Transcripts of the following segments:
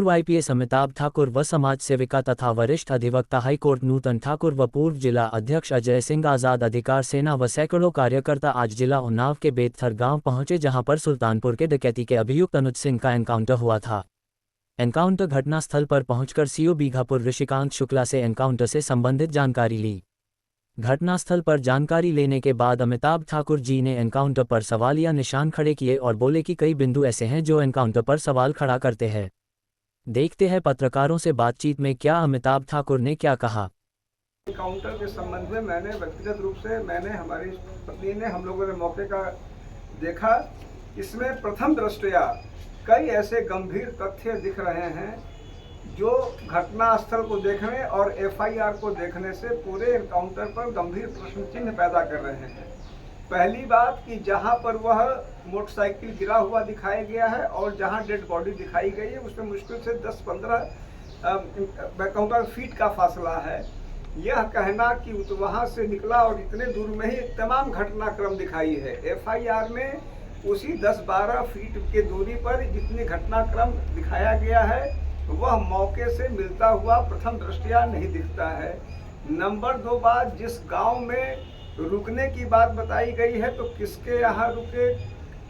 पूर्व आईपीएस अमिताभ ठाकुर व समाज सेविका तथा वरिष्ठ अधिवक्ता हाईकोर्ट नूतन ठाकुर व पूर्व जिला अध्यक्ष अजय सिंह आज़ाद अधिकार सेना व सैकड़ों कार्यकर्ता आज जिला उन्नाव के बेतथर गांव पहुंचे, जहां पर सुल्तानपुर के डकैती के अभियुक्त अनुज सिंह का एनकाउंटर हुआ था। एनकाउंटर घटनास्थल पर पहुंचकर सीओ बीघापुर ऋषिकांत शुक्ला से एनकाउंटर से संबंधित जानकारी ली। घटनास्थल पर जानकारी लेने के बाद अमिताभ ठाकुर जी ने एनकाउंटर पर सवालिया निशान खड़े किए और बोले कि कई बिंदु ऐसे हैं जो एनकाउंटर पर सवाल खड़ा करते हैं। देखते हैं पत्रकारों से बातचीत में क्या अमिताभ ठाकुर ने क्या कहा। एनकाउंटर के संबंध में मैंने व्यक्तिगत रूप से हमारी पत्नी ने हम लोगों ने मौके का देखा। इसमें प्रथम दृष्टया कई ऐसे गंभीर तथ्य दिख रहे हैं जो घटनास्थल को देखने और एफआईआर को देखने से पूरे एनकाउंटर पर गंभीर प्रश्न चिन्ह पैदा कर रहे हैं। पहली बात कि जहां पर वह मोटरसाइकिल गिरा हुआ दिखाया गया है और जहां डेड बॉडी दिखाई गई है उसमें मुश्किल से 10-15 मैं कहूँगा फीट का फासला है। यह कहना कि वहां से निकला और इतने दूर में ही तमाम घटनाक्रम दिखाई है। एफआईआर में उसी 10-12 फीट के दूरी पर जितनी घटनाक्रम दिखाया गया है वह मौके से मिलता हुआ प्रथम दृष्टया नहीं दिखता है। नंबर 2 बात, जिस गांव में रुकने की बात बताई गई है तो किसके यहाँ रुके,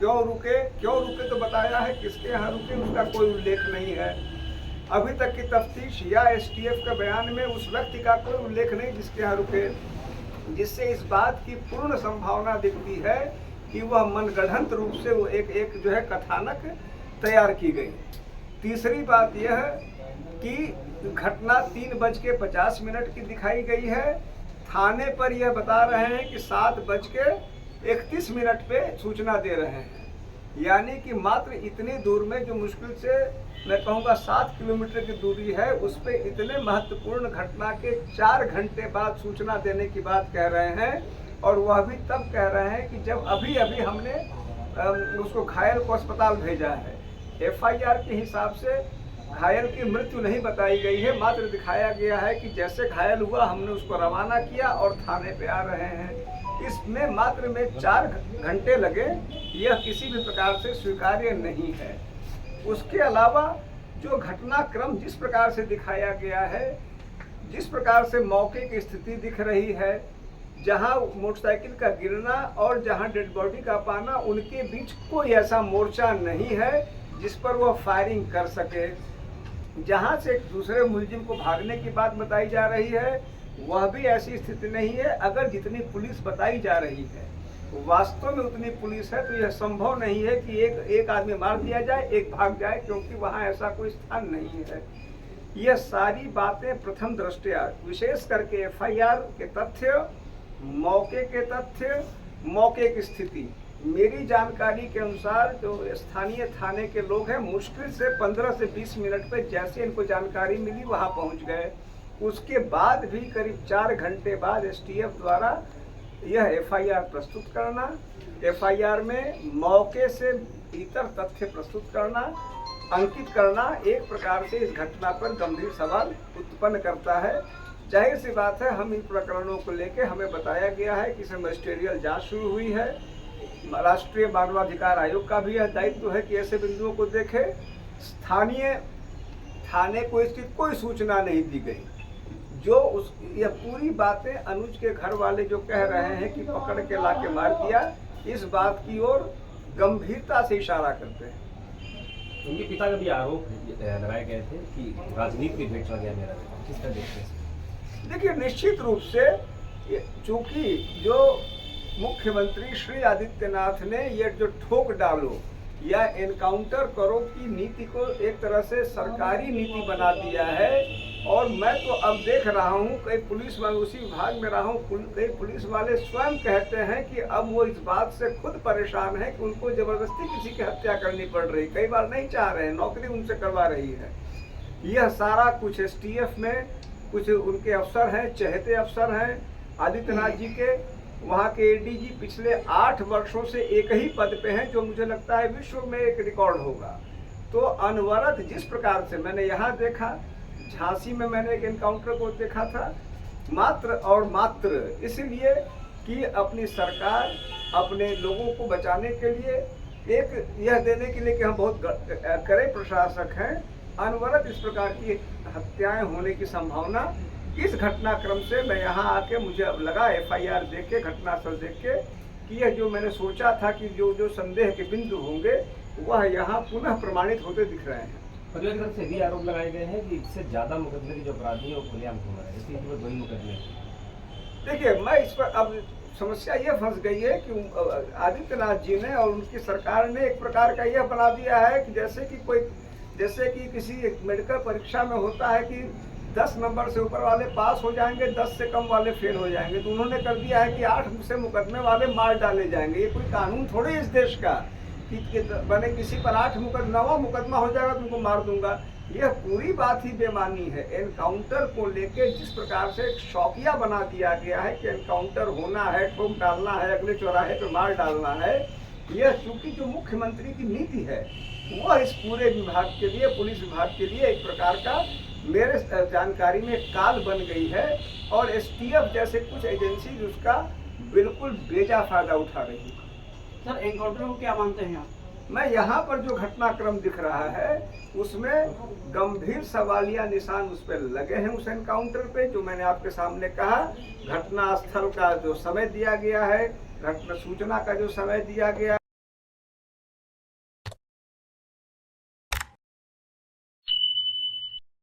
क्यों रुके तो बताया है, किसके यहाँ रुके उसका कोई उल्लेख नहीं है। अभी तक की तफ्तीश या एसटीएफ का बयान में उस व्यक्ति का कोई उल्लेख नहीं जिसके यहाँ रुके, जिससे इस बात की पूर्ण संभावना दिखती है कि वह मनगढ़ंत रूप से वो एक जो है कथानक तैयार की गई। तीसरी बात यह कि घटना 3:50 की दिखाई गई है। थाने पर यह बता रहे हैं कि 7:31 पे सूचना दे रहे हैं, यानी कि मात्र इतनी दूर में जो मुश्किल से मैं कहूँगा 7 किलोमीटर की दूरी है उस पे इतने महत्वपूर्ण घटना के 4 घंटे बाद सूचना देने की बात कह रहे हैं। और वह भी तब कह रहे हैं कि जब अभी हमने उसको घायल को अस्पताल भेजा है। एफआईआर के हिसाब से घायल की मृत्यु नहीं बताई गई है, मात्र दिखाया गया है कि जैसे घायल हुआ हमने उसको रवाना किया और थाने पे आ रहे हैं। इसमें मात्र में 4 घंटे लगे, यह किसी भी प्रकार से स्वीकार्य नहीं है। उसके अलावा जो घटनाक्रम जिस प्रकार से दिखाया गया है, जिस प्रकार से मौके की स्थिति दिख रही है, जहां मोटरसाइकिल का गिरना और जहां डेड बॉडी का पाना, उनके बीच कोई ऐसा मोर्चा नहीं है जिस पर वह फायरिंग कर सके। जहां से दूसरे मुलजिम को भागने की बात बताई जा रही है वह भी ऐसी स्थिति नहीं है। अगर जितनी पुलिस बताई जा रही है वास्तव में उतनी पुलिस है तो यह संभव नहीं है कि एक आदमी मार दिया जाए, एक भाग जाए, क्योंकि वहां ऐसा कोई स्थान नहीं है। यह सारी बातें प्रथम दृष्टया विशेष करके एफआईआर के तथ्य, मौके के तथ्य, मौके की स्थिति, मेरी जानकारी के अनुसार जो स्थानीय थाने के लोग हैं मुश्किल से 15 से 20 मिनट पे जैसे इनको जानकारी मिली वहां पहुंच गए। उसके बाद भी करीब 4 घंटे बाद एसटीएफ द्वारा यह एफआईआर प्रस्तुत करना, एफआईआर में मौके से भीतर तथ्य प्रस्तुत करना, अंकित करना, एक प्रकार से इस घटना पर गंभीर सवाल उत्पन्न करता है। जाहिर सी बात है, हम इन प्रकरणों को लेकर हमें बताया गया है कि इसमें मजिस्ट्रियल जांच शुरू हुई है। राष्ट्रीय मानवाधिकार आयोग का भी यह दायित्व है कि ऐसे बिंदुओं को देखे। स्थानीय थाने को इसकी कोई सूचना नहीं दी गई। यह पूरी बातें अनुज के घर वाले जो कह रहे हैं कि पकड़ के लाके मार दिया, इस बात की ओर गंभीरता से इशारा करते हैं। उनके पिता का भी आरोप लगाए गए थे कि राजनीति में भेंट चला गया मेरा बेटा, किस तरह देखते हैं? देखिए, निश्चित रूप से चूंकि जो मुख्यमंत्री श्री आदित्यनाथ ने ये जो ठोक डालो या एनकाउंटर करो की नीति को एक तरह से सरकारी नीति बना दिया है। और मैं तो अब देख रहा हूँ कई पुलिस वाले, उसी विभाग में रहा हूँ, कई पुलिस वाले स्वयं कहते हैं कि अब वो इस बात से खुद परेशान है कि उनको जबरदस्ती किसी की हत्या करनी पड़ रही, कई बार नहीं चाह रहे हैं, नौकरी उनसे करवा रही है। यह सारा कुछ एसटीएफ में कुछ उनके अफसर हैं, चहेते अफसर हैं आदित्यनाथ जी के। वहाँ के एडीजी पिछले 8 वर्षों से एक ही पद पे हैं, जो मुझे लगता है विश्व में एक रिकॉर्ड होगा। तो अनवरत जिस प्रकार से मैंने यहाँ देखा, झांसी में मैंने एक एनकाउंटर को देखा था, मात्र और मात्र इसलिए कि अपनी सरकार अपने लोगों को बचाने के लिए, एक यह देने के लिए कि हम बहुत कड़े प्रशासक हैं, अनवरत इस प्रकार की हत्याएं होने की संभावना, इस घटनाक्रम से मैं यहाँ आके मुझे अब लगा FIR देख के, घटनास्थल देख के, कि यह जो मैंने सोचा था कि जो जो संदेह के बिंदु होंगे वह यहाँ पुनः प्रमाणित होते दिख रहे हैं। परिवार की तरफ से भी आरोप लगाए गए हैं कि इससे ज्यादा मुकदमे के जो अपराधी हैं वो खुलेआम घूम रहे हैं, इसलिए केवल 2 ही मुकदमे हैं। देखिए, मैं इस पर अब समस्या ये फंस गई है कि आदित्यनाथ जी ने और उनकी सरकार ने एक प्रकार का यह बना दिया है कि जैसे कि किसी मेडिकल परीक्षा में होता है कि 10 नंबर से ऊपर वाले पास हो जाएंगे, 10 से कम वाले फेल हो जाएंगे, तो उन्होंने कर दिया है कि 8 से मुकदमे वाले मार डाले जाएंगे। ये कोई कानून थोड़े इस देश का कि मैंने किसी पर 9वां मुकदमा हो जाएगा तुमको मार दूंगा। यह पूरी बात ही बेमानी है। एनकाउंटर को लेके जिस प्रकार से एक शौकिया बना दिया गया है कि एनकाउंटर होना है, ठोक डालना है, अगले चौराहे पे मार डालना है, यह चूंकि जो मुख्यमंत्री की नीति है वह इस पूरे विभाग के लिए, पुलिस विभाग के लिए एक प्रकार का मेरे जानकारी में काल बन गई है और STF जैसे कुछ एजेंसी उसका बिल्कुल बेजा फायदा उठा रही है। सर, एनकाउंटर को क्या मानते हैं आप? मैं यहाँ पर जो घटनाक्रम दिख रहा है उसमें गंभीर सवालिया निशान उस पर लगे हैं, उस एनकाउंटर पे। जो मैंने आपके सामने कहा, घटना स्थल का जो समय दिया गया है, घटना सूचना का जो समय दिया गया